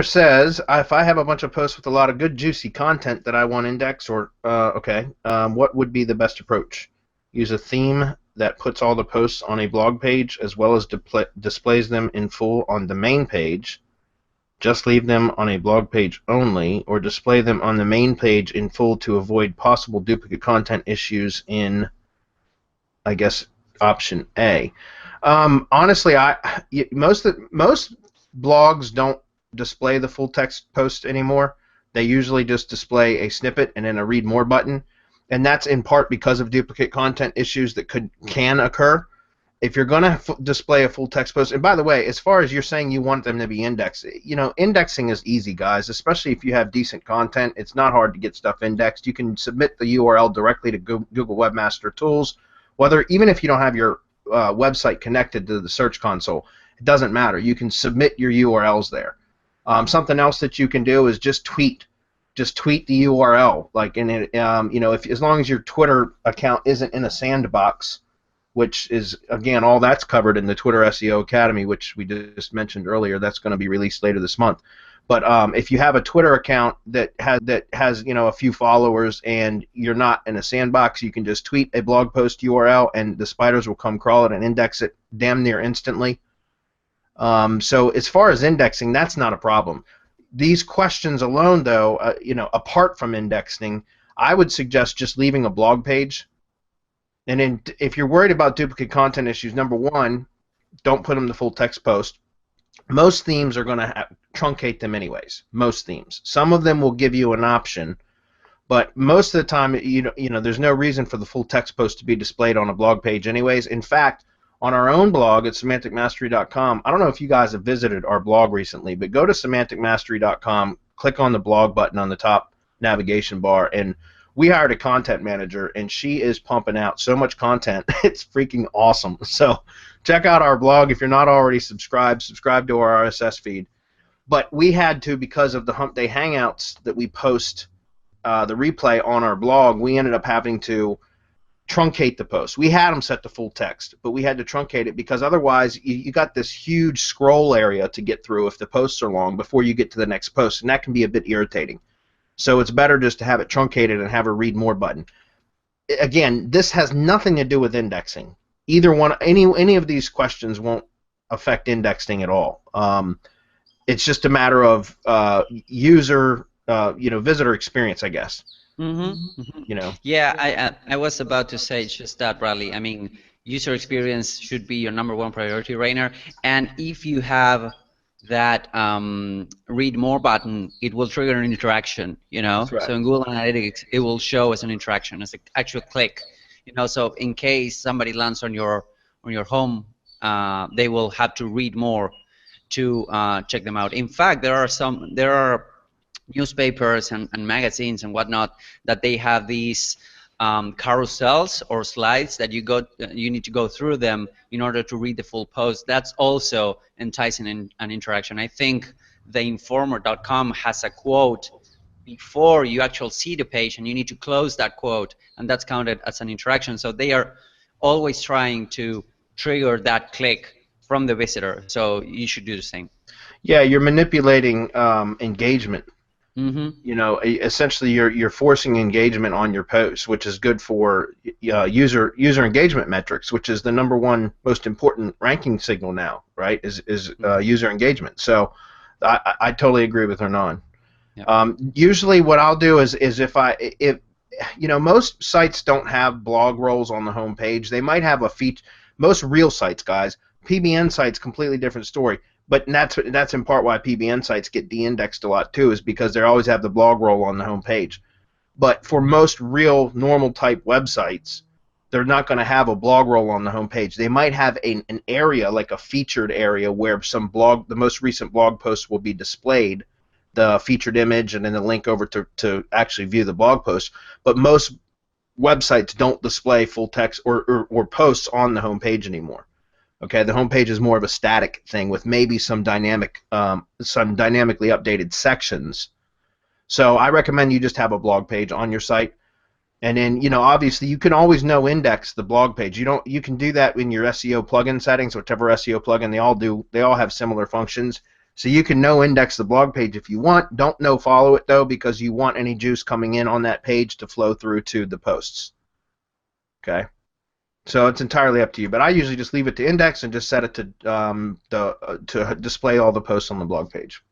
says, if I have a bunch of posts with a lot of good, juicy content that I want index, what would be the best approach? Use a theme that puts all the posts on a blog page as well as displays them in full on the main page. Just leave them on a blog page only, or display them on the main page in full to avoid possible duplicate content issues in, I guess, option A. Honestly, most blogs don't display the full text post anymore. They usually just display a snippet and then a read more button, and that's in part because of duplicate content issues that can occur. If you're going to display a full text post, and by the way, as far as you're saying you want them to be indexed, indexing is easy, guys, especially if you have decent content. It's not hard to get stuff indexed. You can submit the URL directly to Google Webmaster Tools, even if you don't have your website connected to the Search Console. It doesn't matter. You can submit your URLs there. Something else that you can do is just tweet the URL, as long as your Twitter account isn't in a sandbox, which is, again, all that's covered in the Twitter SEO Academy, which we just mentioned earlier. That's going to be released later this month. But if you have a Twitter account that has a few followers and you're not in a sandbox, you can just tweet a blog post URL and the spiders will come crawl it and index it damn near instantly. So as far as indexing, that's not a problem. These questions alone, though, apart from indexing, I would suggest just leaving a blog page. And then if you're worried about duplicate content issues, number one, don't put them to full text post. Most themes are going to truncate them anyways. Most themes. Some of them will give you an option, but most of the time, there's no reason for the full text post to be displayed on a blog page anyways. In fact, on our own blog at semanticmastery.com, I don't know if you guys have visited our blog recently, but go to semanticmastery.com, click on the blog button on the top navigation bar, and we hired a content manager, and she is pumping out so much content. It's freaking awesome. So check out our blog. If you're not already subscribe to our RSS feed. But we had to, because of the Hump Day Hangouts that we post the replay on our blog, we ended up having to truncate the post. We had them set to full text, but we had to truncate it because otherwise you got this huge scroll area to get through if the posts are long before you get to the next post, and that can be a bit irritating. So it's better just to have it truncated and have a read more button. Again, this has nothing to do with indexing. Any of these questions won't affect indexing at all. It's just a matter of visitor experience, I guess. Yeah, I was about to say just that, Bradley. I mean, user experience should be your number one priority, Rainer. And if you have that read more button, it will trigger an interaction, That's right. So in Google Analytics, it will show as an interaction, as an actual click, so in case somebody lands on your home, they will have to read more to check them out. In fact, there are newspapers and magazines and whatnot that they have these carousels or slides that you need to go through them in order to read the full post. That's also enticing an interaction. I think theinformer.com has a quote before you actually see the page, and you need to close that quote, and that's counted as an interaction. So they are always trying to trigger that click from the visitor. So you should do the same. Yeah, you're manipulating engagement. Mm-hmm. Essentially you're forcing engagement on your posts, which is good for user engagement metrics, which is the number one most important ranking signal now, right? Is user engagement. So I totally agree with Hernan. Yeah. Usually what I'll do is if most sites don't have blog rolls on the home page. They might have a feature. Most real sites, guys, PBN sites, completely different story. But that's in part why PBN sites get de-indexed a lot too, is because they always have the blog roll on the home page. But for most real normal type websites, they're not going to have a blog roll on the home page. They might have an area, like a featured area, where the most recent blog posts will be displayed, the featured image, and then the link over to actually view the blog post. But most websites don't display full text or posts on the home page anymore. Okay, the home page is more of a static thing with maybe some dynamically updated sections. So I recommend you just have a blog page on your site, and then obviously you can always index the blog page. You can do that in your SEO plugin settings, whichever SEO plugin they all have similar functions. So you can no index the blog page if you want. Don't no follow it though, because you want any juice coming in on that page to flow through to the posts. Okay. So it's entirely up to you. But I usually just leave it to index and just set it to to display all the posts on the blog page.